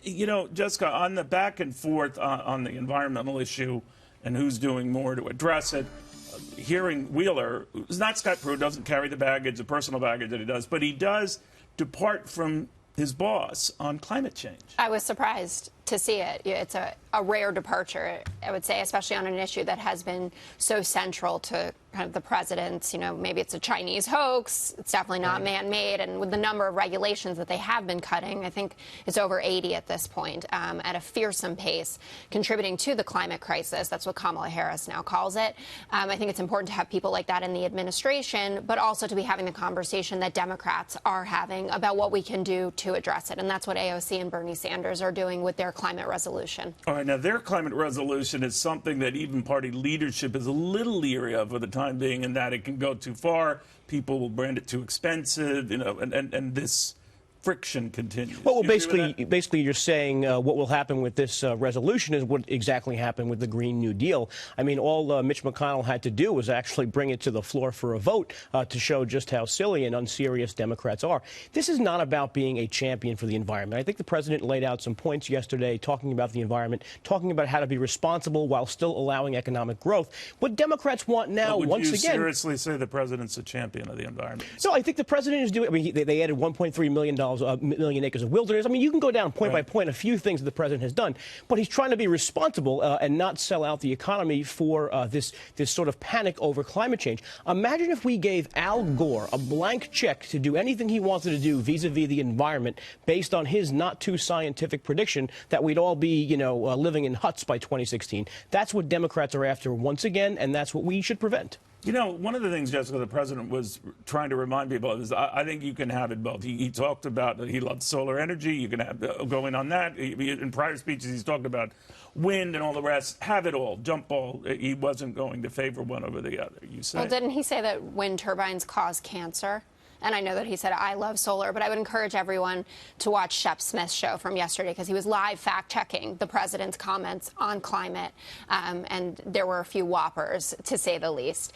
You know, Jessica, on the back and forth on the environmental issue and who's doing more to address it, hearing Wheeler, who's not Scott Pruitt, doesn't carry the baggage, the personal baggage that he does, but he does depart from his boss on climate change. I was surprised to see it. It's a rare departure, I would say, especially on an issue that has been so central to kind of the president's, maybe it's a Chinese hoax, it's definitely not man-made, and with the number of regulations that they have been cutting, I think it's over 80 at this point, at a fearsome pace, contributing to the climate crisis. That's what Kamala Harris now calls it. I think it's important to have people like that in the administration, but also to be having the conversation that Democrats are having about what we can do to address it, and that's what AOC and Bernie Sanders are doing with their climate resolution. All right, now their climate resolution is something that even party leadership is a little leery of for the time being, in that it can go too far. People will brand it too expensive, and this friction continues. Well, basically, you're saying what will happen with this resolution is what exactly happened with the Green New Deal. I mean, all Mitch McConnell had to do was actually bring it to the floor for a vote to show just how silly and unserious Democrats are. This is not about being a champion for the environment. I think the president laid out some points yesterday talking about the environment, talking about how to be responsible while still allowing economic growth. What Democrats want now, once again... Would you seriously say the president's a champion of the environment? No, I think the president is doing... I mean, they added $1.3 million acres of wilderness. I mean, you can go down point by point a few things that the president has done, but he's trying to be responsible and not sell out the economy for this sort of panic over climate change. Imagine if we gave Al Gore a blank check to do anything he wanted to do vis-a-vis the environment based on his not too scientific prediction that we'd all be, living in huts by 2016. That's what Democrats are after once again, and that's what we should prevent. You know, one of the things, Jessica, the president was trying to remind people of is I think you can have it both. He talked about that he loved solar energy. You can have going on that. In prior speeches, he's talked about wind and all the rest. Have it all. Jump ball. He wasn't going to favor one over the other, you say. Well, didn't he say that wind turbines cause cancer? And I know that he said, I love solar, but I would encourage everyone to watch Shep Smith's show from yesterday, because he was live fact-checking the president's comments on climate, and there were a few whoppers, to say the least.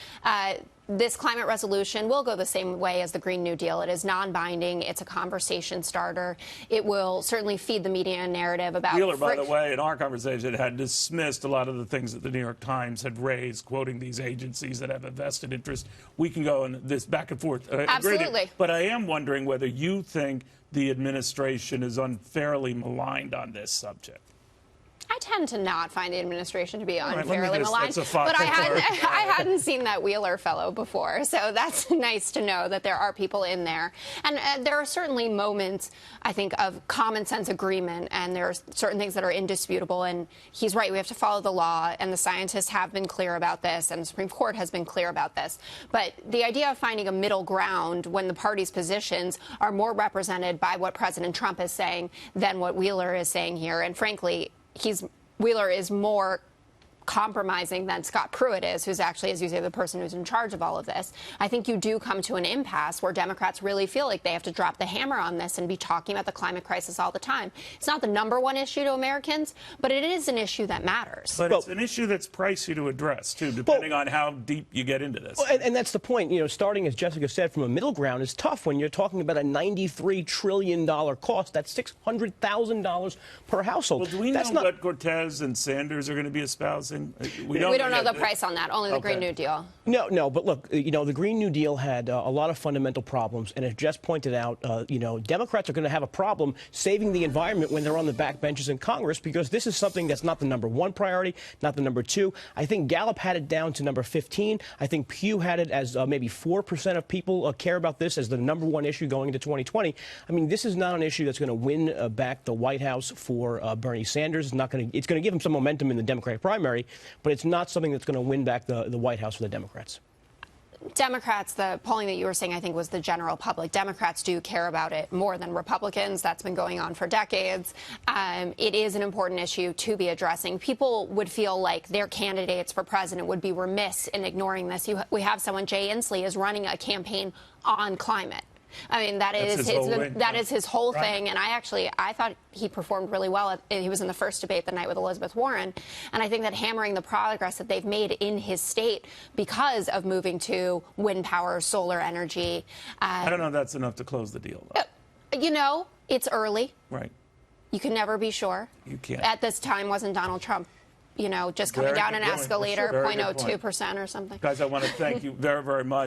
This climate resolution will go the same way as the Green New Deal. It is non-binding. It's a conversation starter. It will certainly feed the media narrative about... Wheeler, by the way, in our conversation, had dismissed a lot of the things that the New York Times had raised, quoting these agencies that have a vested interest. We can go in this back and forth. Absolutely. But I am wondering whether you think the administration is unfairly maligned on this subject. I tend to not find the administration to be unfairly maligned, but I hadn't seen that Wheeler fellow before, so that's nice to know that there are people in there. And there are certainly moments, I think, of common sense agreement, and there are certain things that are indisputable, and he's right, we have to follow the law, and the scientists have been clear about this, and the Supreme Court has been clear about this. But the idea of finding a middle ground when the party's positions are more represented by what President Trump is saying than what Wheeler is saying here, and frankly, Wheeler is more compromising than Scott Pruitt is, who's actually, as you say, the person who's in charge of all of this. I think you do come to an impasse where Democrats really feel like they have to drop the hammer on this and be talking about the climate crisis all the time. It's not the #1 issue to Americans, but it is an issue that matters. But it's an issue that's pricey to address, too, depending on how deep you get into this. And that's the point. Starting, as Jessica said, from a middle ground is tough when you're talking about a $93 trillion cost. That's $600,000 per household. Well, do we know what Cortez and Sanders are going to be espousing? We don't know the price on that, only the Green New Deal. No, but look, the Green New Deal had a lot of fundamental problems, and as Jess pointed out, Democrats are going to have a problem saving the environment when they're on the backbenches in Congress, because this is something that's not the #1 priority, not the #2. I think Gallup had it down to number 15. I think Pew had it as maybe 4% of people care about this as the #1 issue going into 2020. I mean, this is not an issue that's going to win back the White House for Bernie Sanders. It's going to give him some momentum in the Democratic primary, but it's not something that's going to win back the White House for the Democrats. Democrats, the polling that you were saying, I think, was the general public. Democrats do care about it more than Republicans. That's been going on for decades. It is an important issue to be addressing. People would feel like their candidates for president would be remiss in ignoring this. We have someone, Jay Inslee, is running a campaign on climate. I mean, that is his whole thing. And I thought he performed really well. He was in the first debate the night with Elizabeth Warren. And I think that hammering the progress that they've made in his state because of moving to wind power, solar energy. I don't know if that's enough to close the deal, though. It's early. Right. You can never be sure. You can't. At this time, wasn't Donald Trump, just coming down an escalator, 0.02% or something? Guys, I want to thank you very, very much.